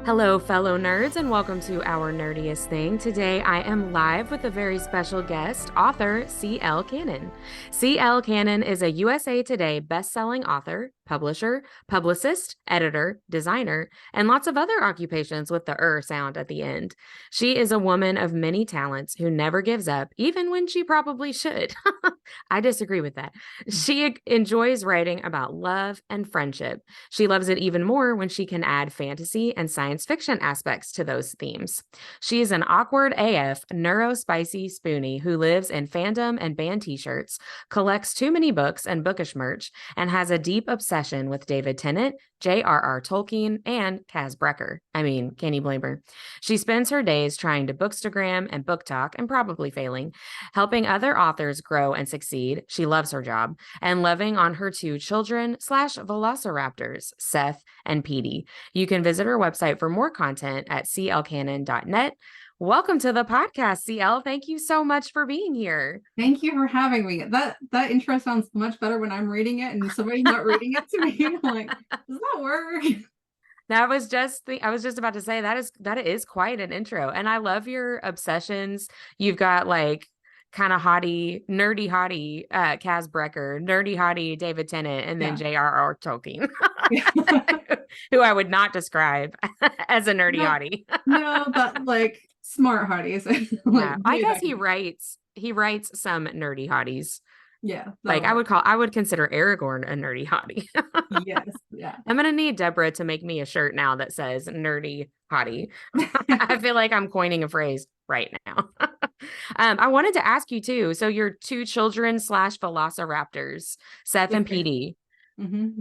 Hello, fellow nerds, and welcome to Our Nerdiest Thing. Today, I am live with a very special guest, author C.L. Cannon. C.L. Cannon is a USA Today bestselling author, publisher, publicist, editor, designer, and lots of other occupations with the sound at the end. She is a woman of many talents who never gives up, even when she probably should. I disagree with that. She enjoys writing about love and friendship. She loves it even more when she can add fantasy and science fiction aspects to those themes. She is an awkward AF, neuro-spicy spoonie who lives in fandom and band t-shirts, collects too many books and bookish merch, and has a deep obsession with David Tennant, J.R.R. Tolkien, and Kaz Brekker. I mean, can you blame her? She spends her days trying to bookstagram and book talk, and probably failing, helping other authors grow and succeed. She loves her job, and loving on her two children / velociraptors, Seth and Petey. You can visit her website for more content at clcannon.net. Welcome to the podcast, CL. Thank you so much for being here. Thank you for having me. That intro sounds much better when I'm reading it and somebody's not reading it to me. I'm like, does that work? I was just about to say that is quite an intro. And I love your obsessions. You've got like kind of nerdy hottie, Kaz Brekker, nerdy hottie, David Tennant, and then J.R.R. Tolkien, who I would not describe as a nerdy hottie. No, but like smart hotties. Like, I guess he writes some nerdy hotties. Yeah. Like I would consider Aragorn a nerdy hottie. Yes. Yeah. I'm going to need Deborah to make me a shirt now that says nerdy hottie. I feel like I'm coining a phrase right now. I wanted to ask you too. So your two children / velociraptors, Seth and Petey,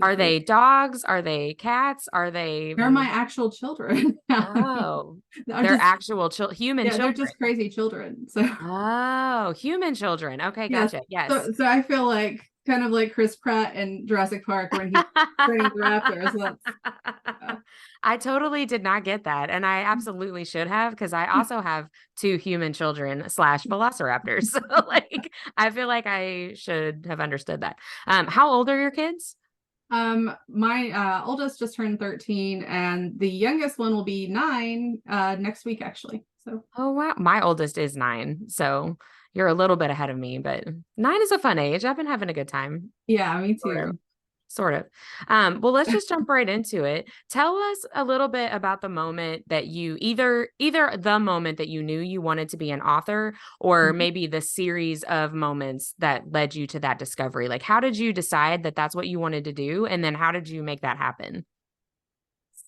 are they dogs? Are they cats? They're my actual children. Oh, they're actual human children. They're just crazy children. So human children. Okay, gotcha. Yes. So I feel like kind of like Chris Pratt in Jurassic Park when he's training the raptors. I totally did not get that. And I absolutely should have, because I also have two human children / velociraptors. So like, I feel like I should have understood that. How old are your kids? My oldest just turned 13 and the youngest one will be 9 next week, actually. So oh wow, my oldest is 9. So you're a little bit ahead of me, but 9 is a fun age. I've been having a good time. Yeah, me too. Sort of. Well, let's just jump right into it. Tell us a little bit about the moment that you either the moment that you knew you wanted to be an author, or maybe the series of moments that led you to that discovery. Like, how did you decide that that's what you wanted to do? And then how did you make that happen?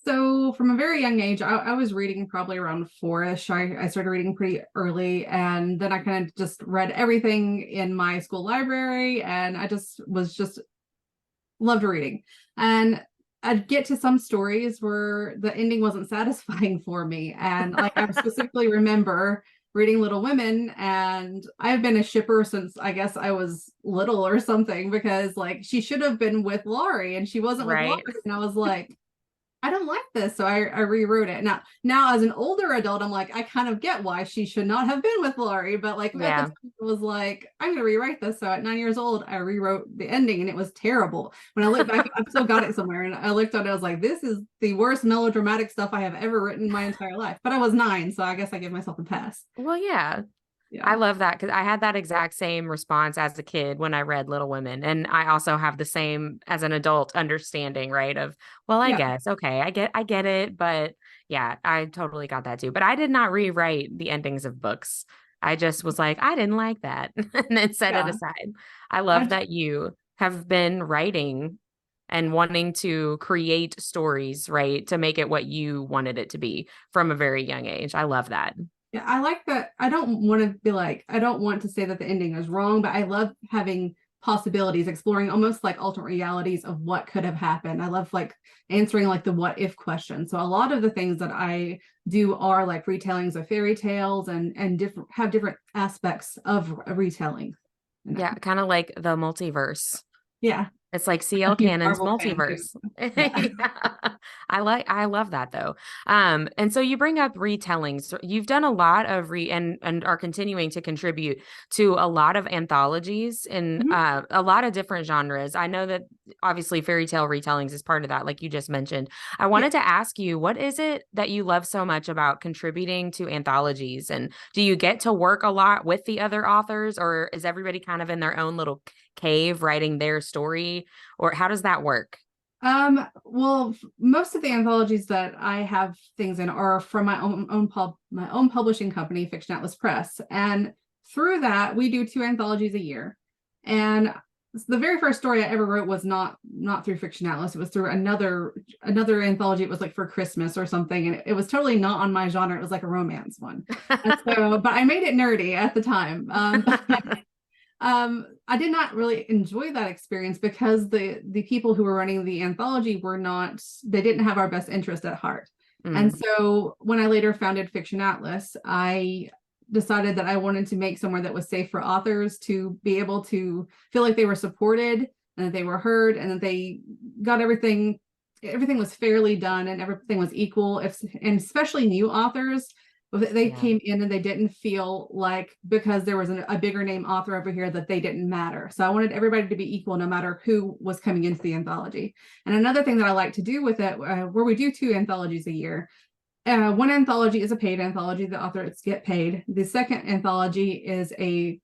So from a very young age, I was reading probably around 4-ish. I started reading pretty early, and then I kind of just read everything in my school library, and I just loved reading. And I'd get to some stories where the ending wasn't satisfying for me. And like I specifically remember reading Little Women, and I've been a shipper since I guess I was little or something, because like she should have been with Laurie and she wasn't with Laurie. And I was like, I don't like this. So I rewrote it. Now as an older adult, I'm like, I kind of get why she should not have been with Laurie. But like at the time, it was like, I'm going to rewrite this. So at 9 years old, I rewrote the ending and it was terrible. When I look back, I've still got it somewhere. And I looked at it, I was like, this is the worst melodramatic stuff I have ever written in my entire life. But I was 9, so I guess I give myself a pass. Well, yeah. I love that, because I had that exact same response as a kid when I read Little Women. And I also have the same as an adult understanding, right? Of, well, I guess, okay, I get it. But yeah, I totally got that too. But I did not rewrite the endings of books. I just was like, I didn't like that. And then set it aside. I love that you have been writing and wanting to create stories, right? To make it what you wanted it to be from a very young age. I love that. Yeah, I like that. I don't want to say that the ending is wrong, but I love having possibilities, exploring almost like alternate realities of what could have happened. I love like answering like the what if question. So a lot of the things that I do are like retellings of fairy tales and different aspects of a retelling. Yeah, kind of like the multiverse. Yeah. It's like CL A huge Cannon's Marvel fan too. multiverse. Yeah. Yeah. I love that though. And so you bring up retellings. So you've done a lot of and are continuing to contribute to a lot of anthologies in Mhm. a lot of different genres. I know that obviously fairy tale retellings is part of that, like you just mentioned. I Yeah. wanted to ask you, what is it that you love so much about contributing to anthologies? And do you get to work a lot with the other authors, or is everybody kind of in their own little cave writing their story, or how does that work? Well, most of the anthologies that I have things in are from my own publishing company, Fiction Atlas Press. And through that, we do 2 anthologies a year. And the very first story I ever wrote was not through Fiction Atlas. It was through another anthology. It was like for Christmas or something. And it was totally not on my genre. It was like a romance one. And so, but I made it nerdy at the time. I did not really enjoy that experience because the people who were running the anthology they didn't have our best interest at heart. And Mm, so when I later founded Fiction Atlas, I decided that I wanted to make somewhere that was safe for authors to be able to feel like they were supported and that they were heard and that they got everything was fairly done and everything was equal. And especially new authors, they yeah. came in and they didn't feel like because there was a bigger name author over here that they didn't matter. So I wanted everybody to be equal no matter who was coming into the anthology. And another thing that I like to do with it, where we do 2 anthologies a year, one anthology is a paid anthology. The authors get paid. The second anthology is a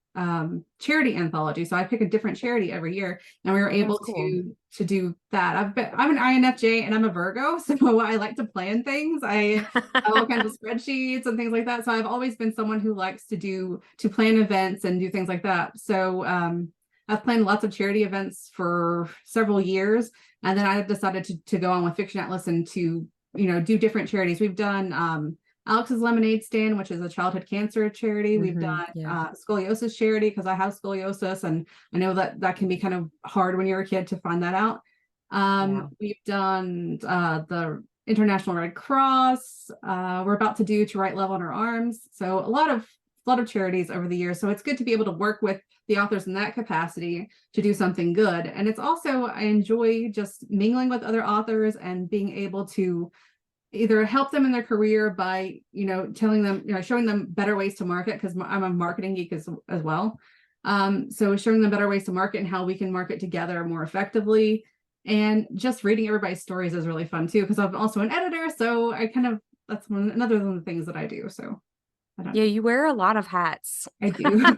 charity anthology. So I pick a different charity every year, and we were able That's cool. to do that. I'm an INFJ and I'm a Virgo, so I like to plan things. I have all kinds of spreadsheets and things like that. So I've always been someone who likes to plan events and do things like that. So I've planned lots of charity events for several years, and then I decided to go on with Fiction Atlas and to do different charities. We've done Alex's Lemonade Stand, which is a childhood cancer charity. We've done Yeah. scoliosis charity because I have scoliosis, and I know that can be kind of hard when you're a kid to find that out. Yeah. We've done the International Red Cross. We're about to do To Write Love on Our Arms. So a lot of charities over the years. So it's good to be able to work with the authors in that capacity to do something good. And it's also, I enjoy just mingling with other authors and being able to either help them in their career by telling them, showing them better ways to market, because I'm a marketing geek as well. So showing them better ways to market and how we can market together more effectively. And just reading everybody's stories is really fun too, because I'm also an editor, so that's another one of the things that I do. So Yeah, you wear a lot of hats. I do.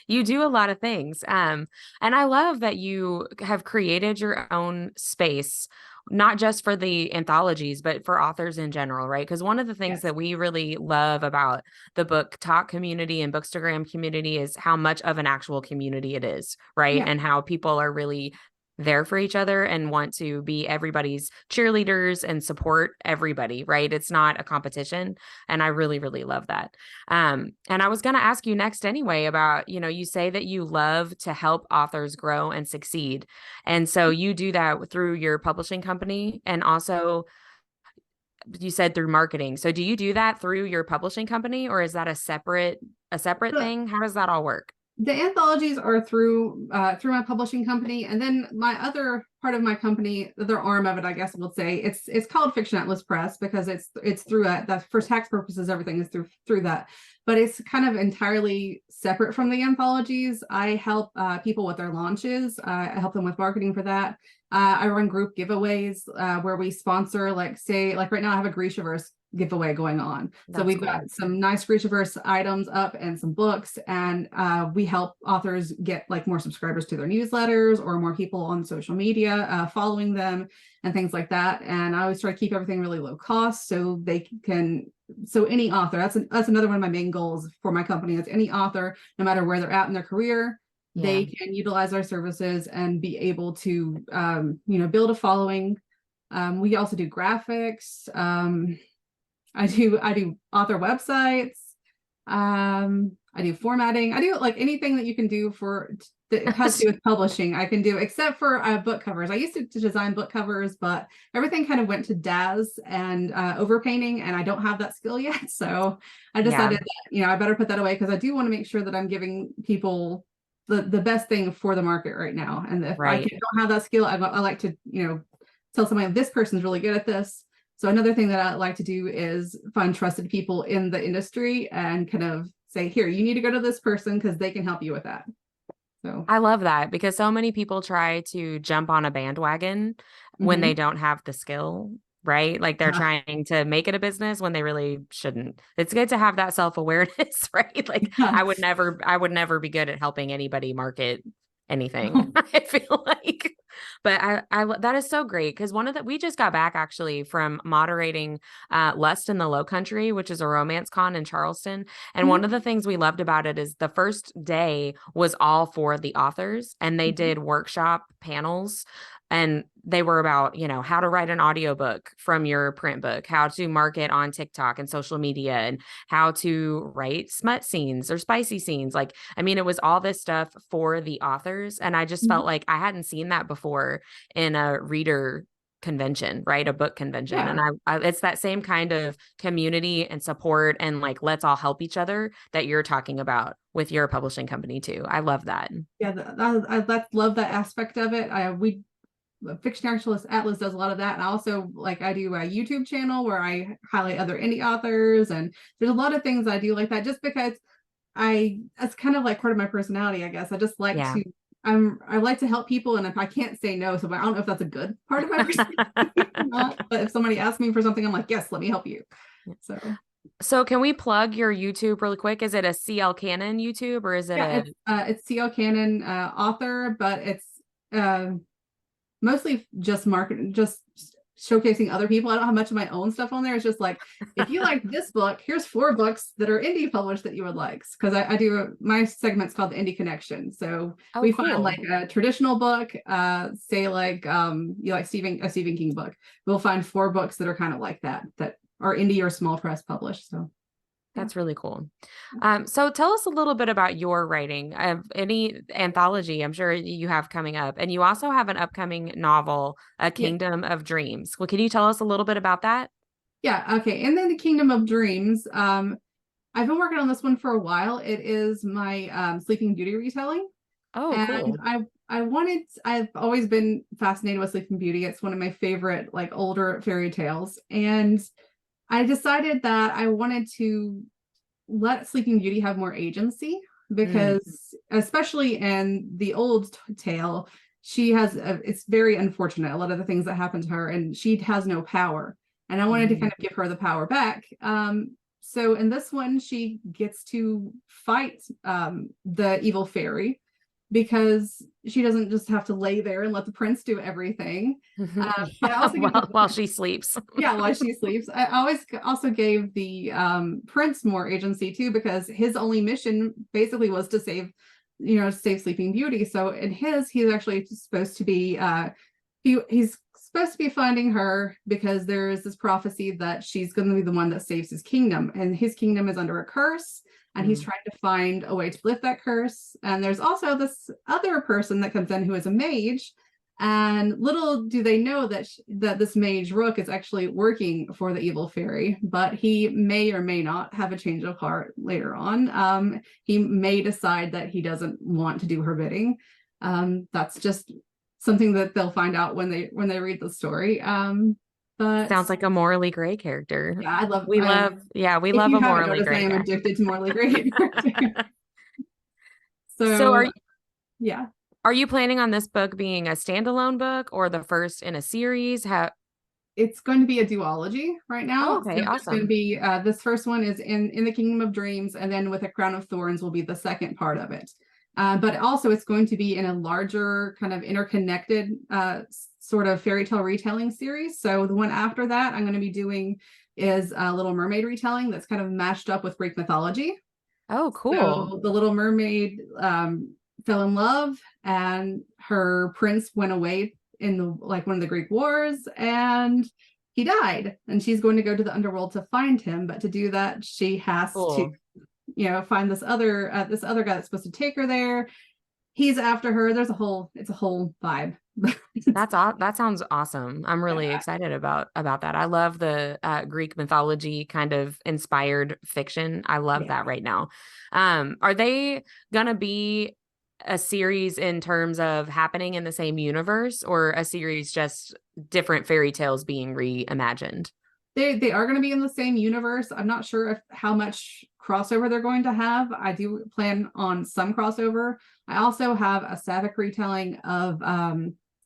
You do a lot of things. And I love that you have created your own space, not just for the anthologies, but for authors in general, right? Because one of the things Yes. that we really love about the book talk community and Bookstagram community is how much of an actual community it is, right? Yeah. And how people are really there for each other and want to be everybody's cheerleaders and support everybody, right? It's not a competition. And I really, really love that. And I was going to ask you next anyway about, you say that you love to help authors grow and succeed. And so you do that through your publishing company, and also you said through marketing. So do you do that through your publishing company, or is that a separate thing? How does that all work? The anthologies are through my publishing company, and then my other part of my company, the arm of it, I guess we'll say, it's called Fiction Atlas Press because it's through that for tax purposes. Everything is through that, but it's kind of entirely separate from the anthologies. I help people with their launches. I help them with marketing for that. I run group giveaways where we sponsor, like right now I have a Grishaverse giveaway going on. So That's we've cool. got some nice Grishaverse items up and some books, and we help authors get like more subscribers to their newsletters or more people on social media following them and things like that. And I always try to keep everything really low cost so they can. So any author, that's another one of my main goals for my company, is any author, no matter where they're at in their career, Yeah. they can utilize our services and be able to build a following. We also do graphics. I do author websites. I do formatting. I do like anything that you can do that has to do with publishing. I can do, except for book covers. I used to design book covers, but everything kind of went to Daz and overpainting, and I don't have that skill yet. So I Yeah. decided that I better put that away, because I do want to make sure that I'm giving people the best thing for the market right now. And if I Right. don't have that skill, I like to, tell somebody this person's really good at this. So another thing that I like to do is find trusted people in the industry and kind of say, here, you need to go to this person because they can help you with that. So, I love that because so many people try to jump on a bandwagon when they mhm. don't have the skill, right? Like they're trying to make it a business when they really shouldn't. It's good to have that self-awareness, right? Like Yeah. I would never be good at helping anybody market anything. I feel like, but that is so great because we just got back actually from moderating Lust in the Low Country, which is a romance con in Charleston. And one of the things we loved about it is the first day was all for the authors, and they Mhm. did workshop panels. And they were about, how to write an audiobook from your print book, how to market on TikTok and social media, and how to write smut scenes or spicy scenes. Like, I mean, it was all this stuff for the authors. And I just Mhm. felt like I hadn't seen that before in a reader convention, right? A book convention. Yeah. And it's that same kind of community and support and like, let's all help each other that you're talking about with your publishing company too. I love that. Yeah. I love that aspect of it. Fiction Actualist Atlas does a lot of that. And also, like, I do a YouTube channel where I highlight other indie authors, and there's a lot of things I do like that just because it's kind of like part of my personality, I guess. I just like Yeah. to, I like to help people, and if I can't say no, so I don't know if that's a good part of my personality or not, but if somebody asks me for something, I'm like, yes, let me help you. So, So can we plug your YouTube really quick? Is it a CL Canon YouTube or is it yeah, a it's CL Cannon author, but it's uh, mostly just showcasing other people. I don't have much of my own stuff on there. It's just like, if you like this book, here's 4 books that are indie published that you would like. Because I do my segment's called the Indie Connection. So Oh, we find cool. like a traditional book, say like you like a Stephen King book. We'll find 4 books that are kind of like that are indie or small press published. So yeah. That's really cool. So tell us a little bit about your writing of any anthology I'm sure you have coming up. And you also have an upcoming novel, A Yeah. Kingdom of Dreams. Well, can you tell us a little bit about that? Yeah. Okay. And then the Kingdom of Dreams. I've been working on this one for a while. It is my Sleeping Beauty retelling. Oh, And cool. I've always been fascinated with Sleeping Beauty. It's one of my favorite, like, older fairy tales. And I decided that I wanted to let Sleeping Beauty have more agency Mm, because, especially in the old tale, it's very unfortunate, a lot of the things that happen to her, and she has no power. And I wanted to mm, kind of give her the power back. So in this one, she gets to fight the evil fairy because she doesn't just have to lay there and let the prince do everything. But I yeah, also give while she sleeps. yeah, while she sleeps. I always also gave the prince more agency too, because his only mission basically was to save Sleeping Beauty. So in he's actually supposed to be he's supposed to be finding her because there is this prophecy that she's going to be the one that saves his kingdom, and his kingdom is under a curse, and he's Mm, trying to find a way to lift that curse. And there's also this other person that comes in who is a mage, and little do they know that this mage Rook is actually working for the evil fairy, but he may or may not have a change of heart later on. He may decide that he doesn't want to do her bidding. That's just something that they'll find out when they read the story. But sounds like a morally gray character. yeah, We if love you a haven't morally noticed, I gray am guy. addicted to morally gray characters. So So yeah. are you planning on this book being a standalone book or the first in a series? How It's going to be a duology right Oh, now. So okay, there's going to awesome. be this first one is in the Kingdom of Dreams, and then with a Crown of Thorns will be the second part of it. But also it's going to be in a larger kind of interconnected sort of fairy tale retelling series. So the one after that I'm going to be doing is a Little Mermaid retelling that's kind of mashed up with Greek mythology. Oh, cool. So the Little Mermaid fell in love, and her prince went away in one of the Greek wars, and he died. And she's going to go to the underworld to find him, but to do that, she has to, Cool. find this other guy that's supposed to take her there. He's after her. It's a whole vibe. That sounds awesome. I'm really Yeah, excited about that. I love the Greek mythology kind of inspired fiction. I love yeah. that right now. Are they gonna be a series in terms of happening in the same universe, or a series just different fairy tales being reimagined? They are going to be in the same universe. I'm not sure if how much crossover they're going to have. I do plan on some crossover. I also have a sapphic retelling of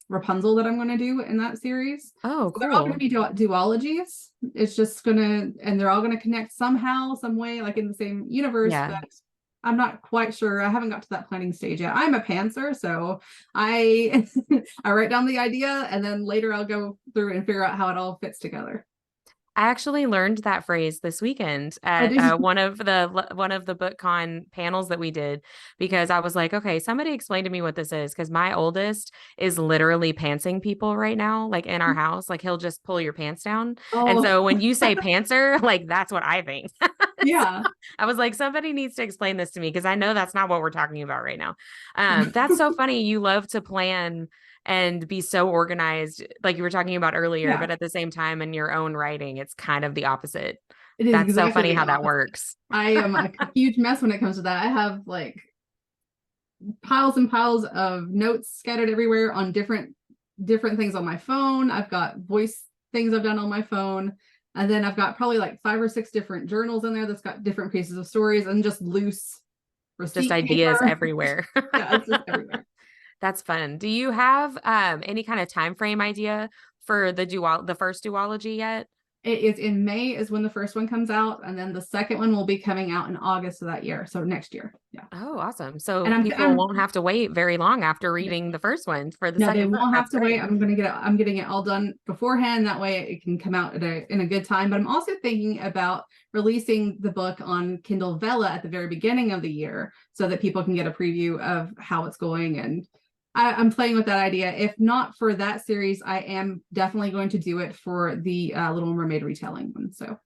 Rapunzel that I'm going to do in that series. Oh, So they're all going cool. to be duologies. It's just gonna, and they're all going to connect somehow, some way, like in the same universe. Yeah. But I'm not quite sure. I haven't got to that planning stage yet. I'm a pantser, so I I write down the idea and then later I'll go through and figure out how it all fits together. I actually learned that phrase this weekend Oh, at did you? one of the BookCon panels that we did, because I was like, okay, somebody explain to me what this is, because my oldest is literally pantsing people right now, like in our house. Like he'll just pull your pants down. And Oh, so when you say pantser, like that's what I think. So yeah. I was like, somebody needs to explain this to me, because I know that's not what we're talking about right now. That's so funny. You love to plan and be so organized, like you were talking about earlier, Yeah. but at the same time, in your own writing, it's kind of the opposite. It is That's so exactly funny the how that opposite. works. I am a huge mess when it comes to that. I have like piles and piles of notes scattered everywhere on different things on my phone. I've got voice things I've done on my phone. And then I've got probably like 5 or 6 different journals in there that's got different pieces of stories and just loose Just receipt ideas paper. everywhere. Yeah, it's just everywhere. That's fun. Do you have any kind of time frame idea for the first duology yet? It is in May is when the first one comes out, and then the second one will be coming out in August of that year. So next year. Yeah. Oh, awesome. So And people won't have to wait very long after reading the first one for the no, they second book. won't have That's to wait. great. I'm getting it all done beforehand. That way it can come out in a good time. But I'm also thinking about releasing the book on Kindle Vella at the very beginning of the year so that people can get a preview of how it's going. And I'm playing with that idea. If not for that series, I am definitely going to do it for the Little Mermaid retelling one. So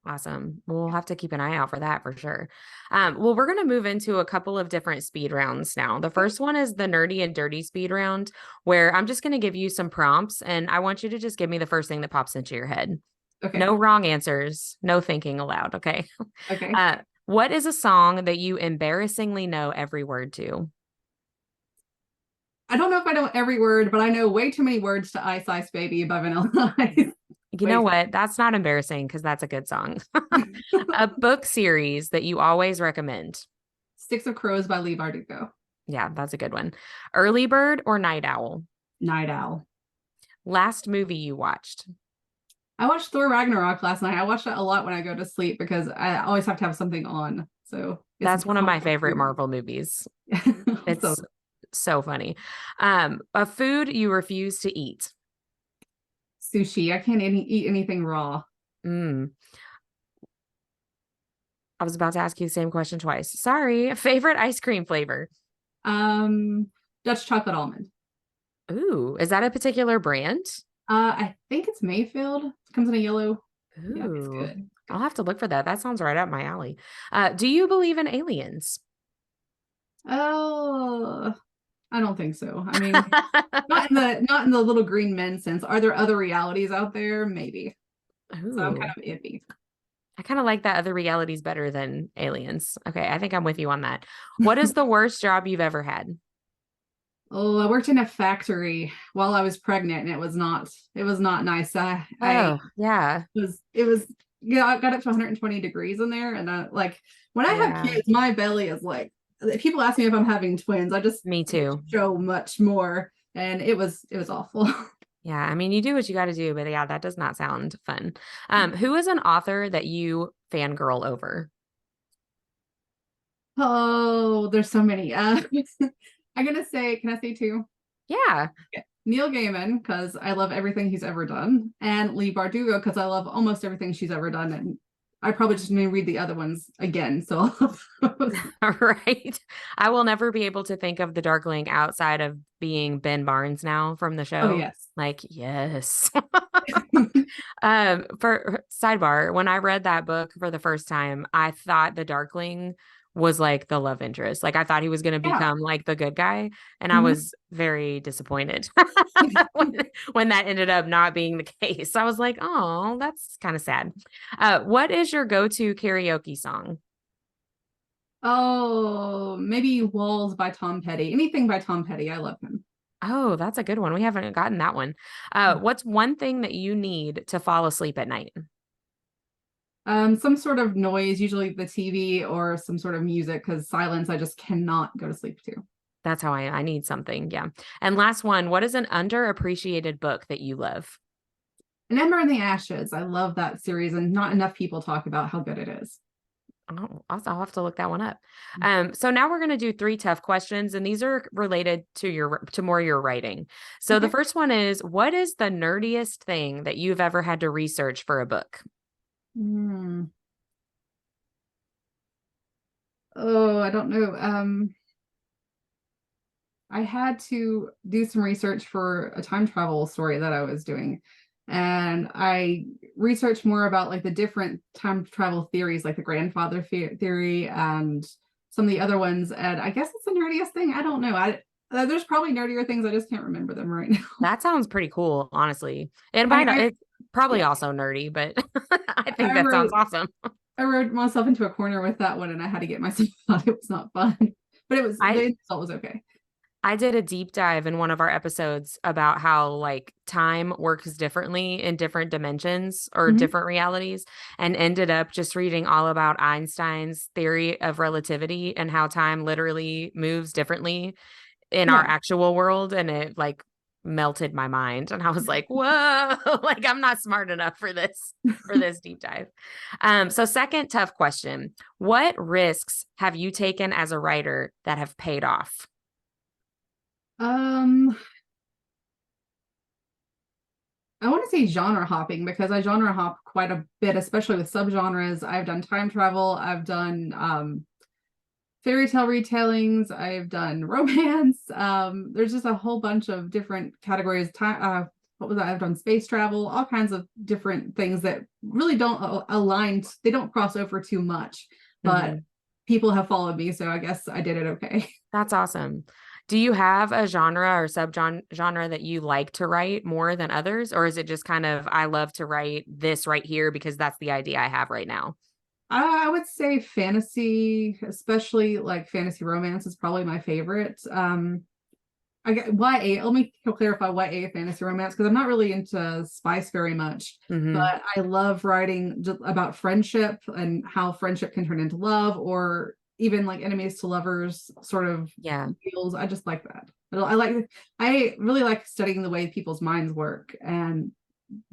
Awesome. We'll have to keep an eye out for that for sure. Well, we're going to move into a couple of different speed rounds now. The first one is the nerdy and dirty speed round, where I'm just going to give you some prompts and I want you to just give me the first thing that pops into your head. okay. No wrong answers, no thinking aloud. Okay. Okay. What is a song that you embarrassingly know every word to? I don't know if I know every word, but I know way too many words to Ice Ice Baby by Vanilla Ice. You know what? That's not embarrassing because that's a good song. A book series that you always recommend. Six of Crows by Lee Bardugo. Yeah, that's a good one. Early Bird or Night Owl? Night Owl. Last movie you watched? I watched Thor Ragnarok last night. I watch that a lot when I go to sleep because I always have to have something on. So it's That's one of my favorite Marvel movies. so It's so funny. A food you refuse to eat. sushi. I can't eat anything raw. Mm. I was about to ask you the same question twice. Sorry. Favorite ice cream flavor? Um, Dutch chocolate almond. Ooh, is that a particular brand? I think it's Mayfield. It comes in a yellow. Yeah, it's Ooh, good. I'll have to look for that. That sounds right up my alley. Do you believe in aliens? Oh, I don't think so. I mean, not in the little green men sense. Are there other realities out there? Maybe. So I'm kind Ooh, of iffy. I kind of like that other realities better than aliens. Okay, I think I'm with you on that. What is the worst job you've ever had? Oh, I worked in a factory while I was pregnant, and it was not nice. I Oh, yeah. it was yeah, I got up to 120 degrees in there, and like when I have Yeah, kids, my belly is like. If people ask me if I'm having twins, I just me too. show much more, and it was awful. Yeah, I mean, you do what you got to do, but yeah, that does not sound fun. Who is an author that you fangirl over? Oh, there's so many. I'm gonna say, can I say two? Yeah. Yeah. Neil Gaiman, because I love everything he's ever done, and Lee Bardugo, because I love almost everything she's ever done, and I probably just may read the other ones again. So, Right. I will never be able to think of the Darkling outside of being Ben Barnes now from the oh show. yes, Like, yes. For sidebar, when I read that book for the first time, I thought the Darkling was like the love interest. Like I thought he was going to yeah. become like the good guy, and I Mhm. was very disappointed when, when that ended up not being the case. I was like, "Oh, that's kind of sad." What is your go-to karaoke song? Oh, maybe Walls by Tom Petty. Anything by Tom Petty. I love him. Oh, that's a good one. We haven't gotten that one. What's one thing that you need to fall asleep at night? Some sort of noise, usually the TV or some sort of music, because silence I just cannot go to sleep to. That's how I need something. Yeah. And last one, what is an underappreciated book that you love? An Ember in the Ashes. I love that series, and not enough people talk about how good it is. Oh, I'll have to look that one up. So now we're going to do three tough questions, and these are related to more your writing. So the Okay. first one is, what is the nerdiest thing that you've ever had to research for a book? Hmm. Oh, I don't know. I had to do some research for a time travel story that I was doing. And I researched more about like the different time travel theories, like the grandfather theory and some of the other ones. And I guess it's the nerdiest thing. I don't know. There's probably nerdier things. I just can't remember them right now. That sounds pretty cool, honestly. And I, I it's probably yeah, also nerdy, but I think I that sounds wrote awesome. I wrote myself into a corner with that one, and I had to get myself out. It was not fun, but the I result was okay. I did a deep dive in one of our episodes about how like time works differently in different dimensions or Mhm. different realities, and ended up just reading all about Einstein's theory of relativity and how time literally moves differently in our Yeah. actual world. And it like melted my mind. And I was like, whoa, like I'm not smart enough for this deep dive. So second tough question. What risks have you taken as a writer that have paid off? Um, I want to say genre hopping because I genre hop quite a bit, especially with subgenres. I've done time travel, I've done fairy tale retellings, I've done romance. There's just a whole bunch of different categories. Time, what was that? I've done space travel, all kinds of different things that really don't align. They don't cross over too much, but Mhm. people have followed me, so I guess I did it okay. That's awesome. Do you have a genre or genre that you like to write more than others? Or is it just kind of, I love to write this right here because that's the idea I have right now? I would say fantasy, especially like fantasy romance, is probably my favorite. I get YA. Let me clarify YA fantasy romance because I'm not really into spice very much, Hmm. but I love writing just about friendship and how friendship can turn into love, or even like enemies to lovers sort of Yeah. deals. I just like that. I really like studying the way people's minds work and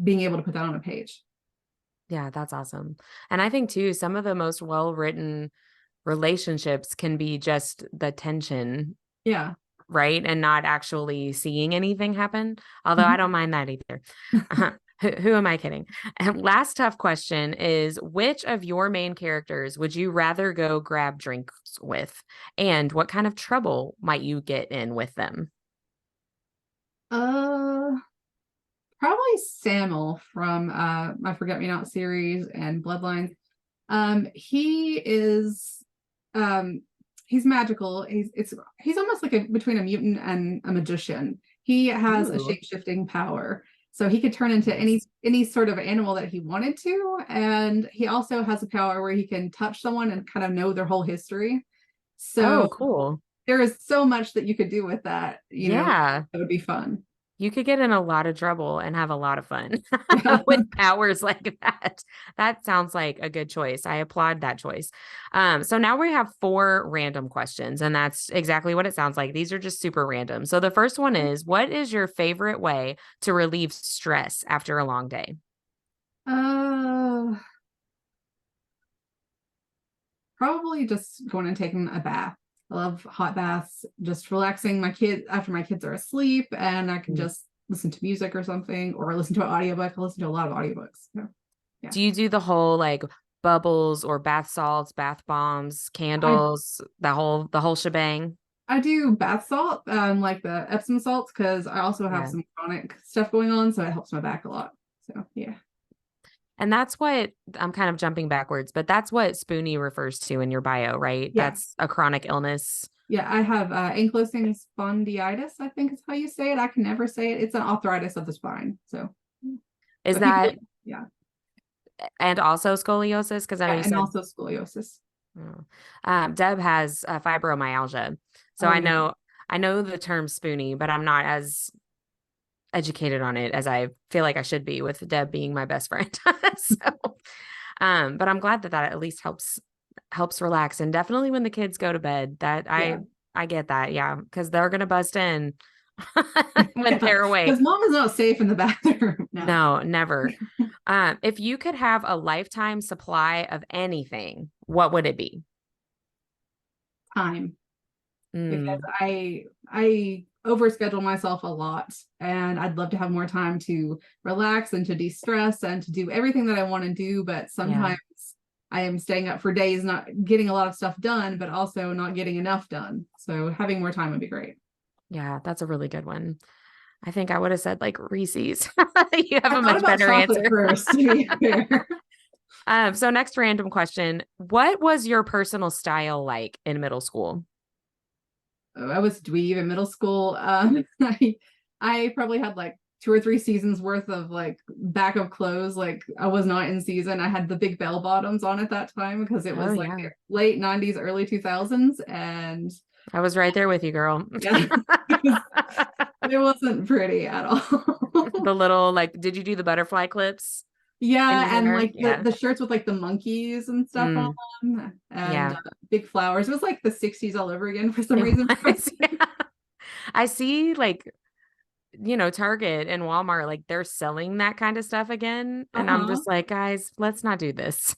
being able to put that on a page. Yeah, that's awesome. And I think too, some of the most well-written relationships can be just the tension, Yeah. right? And not actually seeing anything happen. Although I Mhm. don't mind that either. Who am I kidding? And last tough question is, which of your main characters would you rather go grab drinks with? And what kind of trouble might you get in with them? Uh, Probably Samuel from my Forget Me Not series and Bloodlines. He is um he's magical. He's almost like between a mutant and a magician. He has a Ooh, shape-shifting power. So he could turn into nice. any sort of animal that he wanted to. And he also has a power where he can touch someone and kind of know their whole history. Oh, So cool. there is so much that you could do with that, Yeah. that would be fun. You could get in a lot of trouble and have a lot of fun Yeah. with powers like that. That sounds like a good choice. I applaud that choice. So now we have four random questions, and that's exactly what it sounds like. These are just super random. So the first one is, what is your favorite way to relieve stress after a long day? Uh, Probably just going and taking a bath. I love hot baths, just relaxing my kids after my kids are asleep, and I can Mm. just listen to music or something, or listen to an audiobook. I listen to a lot of audiobooks. So, yeah. Do you do the whole like bubbles or bath salts, bath bombs, I candles, the whole shebang? I do bath salt, like the Epsom salts, because I also have Yeah. some chronic stuff going on, so it helps my back a lot. So yeah. And that's what I'm kind of jumping backwards, but that's what Spoonie refers to in your bio, right? Yeah. That's a chronic illness. Yeah, I have ankylosing spondylitis, I think is how you say it. I can never say it. It's an arthritis of the spine. So, Is but people, that, yeah, and also scoliosis? Because I know yeah, you and said, also scoliosis. oh. Deb has fibromyalgia. So Oh yeah. I know the term spoonie, but I'm not as educated on it as I feel like I should be with Deb being my best friend. So, but I'm glad that that at least helps relax. And definitely when the kids go to bed, that Yeah. I get that. Yeah. Because they're gonna bust in when Yeah. they're Because awake. mom is not safe in the bathroom. No. No, never. If you could have a lifetime supply of anything, what would it be? Time. Because Mm, I overschedule myself a lot, and I'd love to have more time to relax and to de-stress and to do everything that I want to do, but yeah. sometimes I am staying up for days not getting a lot of stuff done, but also not getting enough done. So having more time would be great. Yeah, that's a really good one. I think I would have said like Reese's. You have I a thought much about better chocolate answer. first, to be fair. So next random question. What was your personal style like in middle school? I was dweeb in middle school. I probably had like 2 or 3 seasons worth of like backup clothes. Like I was not in season. I had the big bell bottoms on at that time because it Oh was like yeah. late 90s, early 2000s. And I was right there with you, girl. yeah, it wasn't pretty at all. The little like, did you do the butterfly clips in Yeah, your and hair? like the, Yeah. the shirts with like the monkeys and stuff on Mm, them and yeah. big flowers. It was like the 60s all over again for some It reason. was. Yeah. I see like, Target and Walmart, like they're selling that kind of stuff again. And I'm Uh-huh. just like, guys, let's not do this.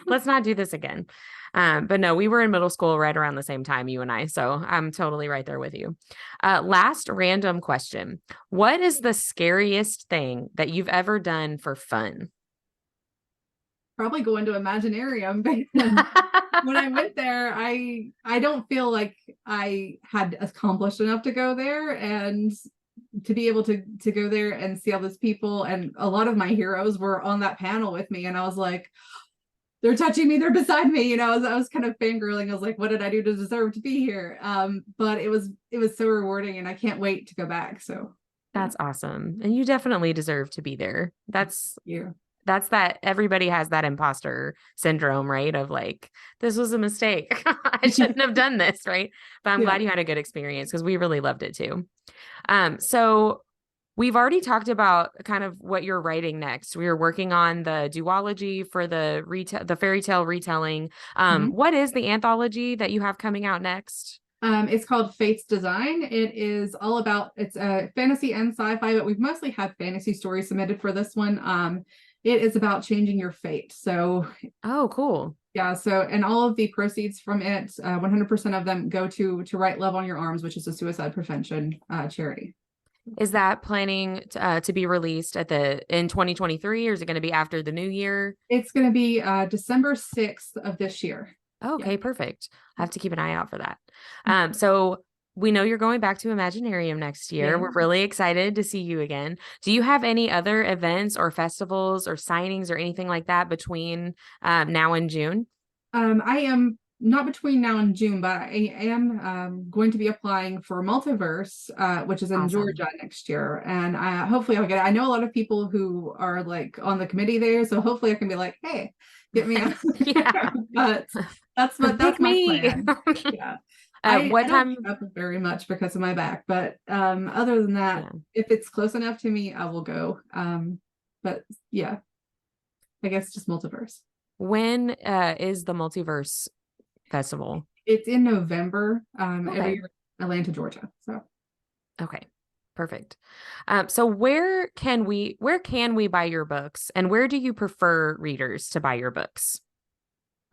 Let's not do this again. But no, we were in middle school right around the same time, you and I. So I'm totally right there with you. Last random question. What is the scariest thing that you've ever done for fun? Probably go into Imaginarium because when I went there, I don't feel like I had accomplished enough to go there and to be able to go there and see all those people, and a lot of my heroes were on that panel with me, and I was like, they're touching me, they're beside me, I was kind of fangirling. I was like, what did I do to deserve to be here? But it was so rewarding, and I can't wait to go back. So yeah. That's awesome. And you definitely deserve to be there. Yeah. That's that everybody has that imposter syndrome, right? Of like, this was a mistake. I shouldn't have done this, right? But I'm Yeah. glad you had a good experience because we really loved it too. So we've already talked about kind of what you're writing next. We are working on the duology for the fairy tale retelling. Mhm. What is the anthology that you have coming out next? It's called Fate's Design. It is all about, it's a fantasy and sci-fi, but we've mostly had fantasy stories submitted for this one. It is about changing your fate. So Oh, cool. yeah, so and all of the proceeds from it, 100% of them go to Write Love on Your Arms, which is a suicide prevention charity. Is that planning to be released in 2023, or is it going to be after the new year? It's going to be December 6th of this year. Yeah. Okay, perfect. I have to keep an eye out for that. So we know you're going back to Imaginarium next year. Yeah. We're really excited to see you again. Do you have any other events or festivals or signings or anything like that between now and June? I am not between now and June, but I am going to be applying for Multiverse, which is in Awesome. Georgia next year, and hopefully I'll get it. I know a lot of people who are like on the committee there, so hopefully I can be like, hey, get me out Yeah. there. But that's Pick my me. plan. Yeah. I What don't time? keep up very much because of my back, but other than that, Yeah. if it's close enough to me, I will go. But yeah, I guess just Multiverse. When is the Multiverse Festival? It's in November, every Okay. year in Atlanta, Georgia. So Okay. Perfect. So where can we buy your books, and where do you prefer readers to buy your books?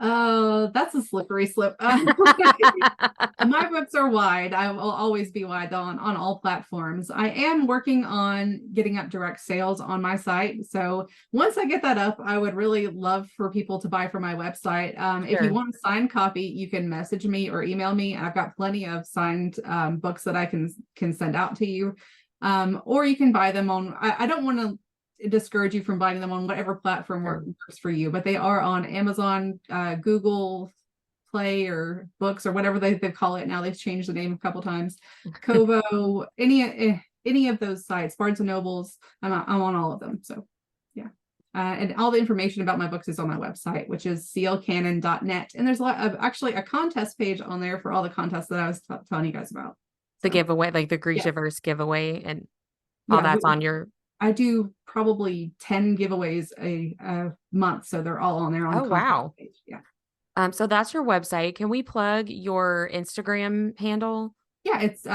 oh, that's a slippery slip. My books are wide. I will always be wide on all platforms. I am working on getting up direct sales on my site. So once I get that up, I would really love for people to buy from my website. If you Sure. want a signed copy, you can message me or email me. I've got plenty of signed books that I can send out to you. Or you can buy them on, I don't want to discourage you from buying them on whatever platform Sure. works for you, but they are on Amazon, Google Play or Books or whatever they call it now. They've changed the name a couple times. Kobo, any of those sites, Barnes and Nobles. I'm on all of them. So yeah. And all the information about my books is on my website, which is clcanon.net. And there's a lot of actually a contest page on there for all the contests that I was telling you guys about. The So, giveaway, like the yeah, Grishaverse giveaway, and all yeah. that's on your. I do probably 10 giveaways a month, so they're all on there on Oh, the contest wow. page. Yeah. So that's your website. Can we plug your Instagram handle? Yeah, it's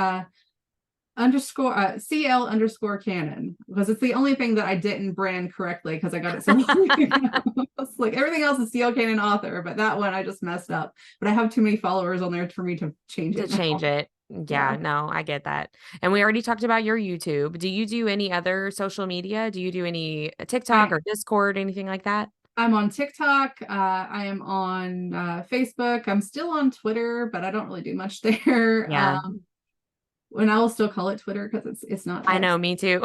underscore CL underscore canon, because it's the only thing that I didn't brand correctly because I got it so long ago. It's like everything else is CL canon author, but that one I just messed up. But I have too many followers on there for me to change To it change now. it. Yeah. Yeah, no, I get that. And we already talked about your YouTube. Do you do any other social media? Do you do any TikTok I or Discord, anything like that? I'm on TikTok. I am on Facebook. I'm still on Twitter, but I don't really do much there. Yeah, And I will still call it Twitter because it's not I X. know, me too.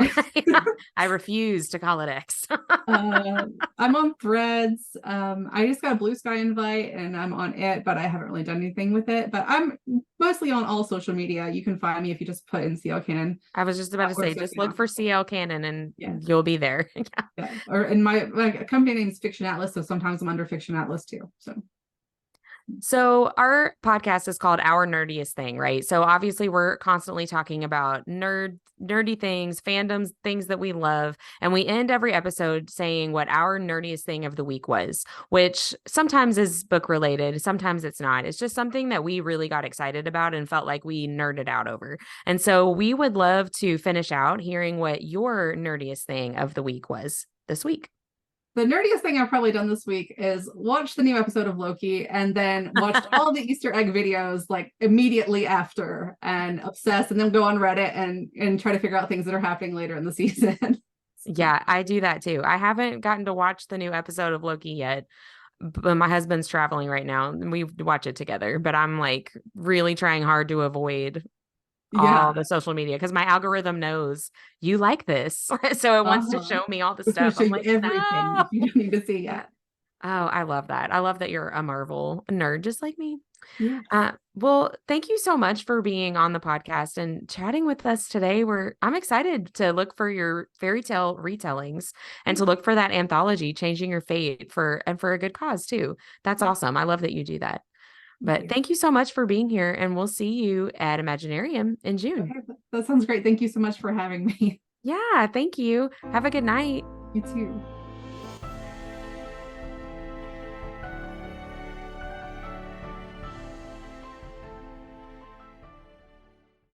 I refuse to call it X. I'm on Threads. I just got a Blue Sky invite and I'm on it, but I haven't really done anything with it. But I'm mostly on all social media. You can find me if you just put in CL Canon. I was just about to say, just look for CL Canon and Yeah. you'll be there. Yeah. Or in my company name is Fiction Atlas, so sometimes I'm under Fiction Atlas too. So our podcast is called Our Nerdiest Thing, right? So obviously we're constantly talking about nerdy things, fandoms, things that we love. And we end every episode saying what our nerdiest thing of the week was, which sometimes is book related. Sometimes it's not. It's just something that we really got excited about and felt like we nerded out over. And so we would love to finish out hearing what your nerdiest thing of the week was this week. The nerdiest thing I've probably done this week is watch the new episode of Loki and then watched all the Easter egg videos like immediately after and obsess and then go on Reddit and try to figure out things that are happening later in the season. Yeah, I do that too. I haven't gotten to watch the new episode of Loki yet, but my husband's traveling right now and we watch it together. But I'm like really trying hard to avoid Yeah. all the social media because my algorithm knows you like this. So it wants to show me all the It's going to stuff. show I'm you like, everything no. that you don't need to see yet. Oh, I love that. I love that you're a Marvel nerd just like me. Yeah. Well, thank you so much for being on the podcast and chatting with us today. I'm excited to look for your fairy tale retellings and to look for that anthology, Changing Your Fate for a good cause too. That's awesome. I love that you do that. But thank you so much for being here, and we'll see you at Imaginarium in June. Okay, that sounds great. Thank you so much for having me. Yeah, thank you. Have a good night. You too.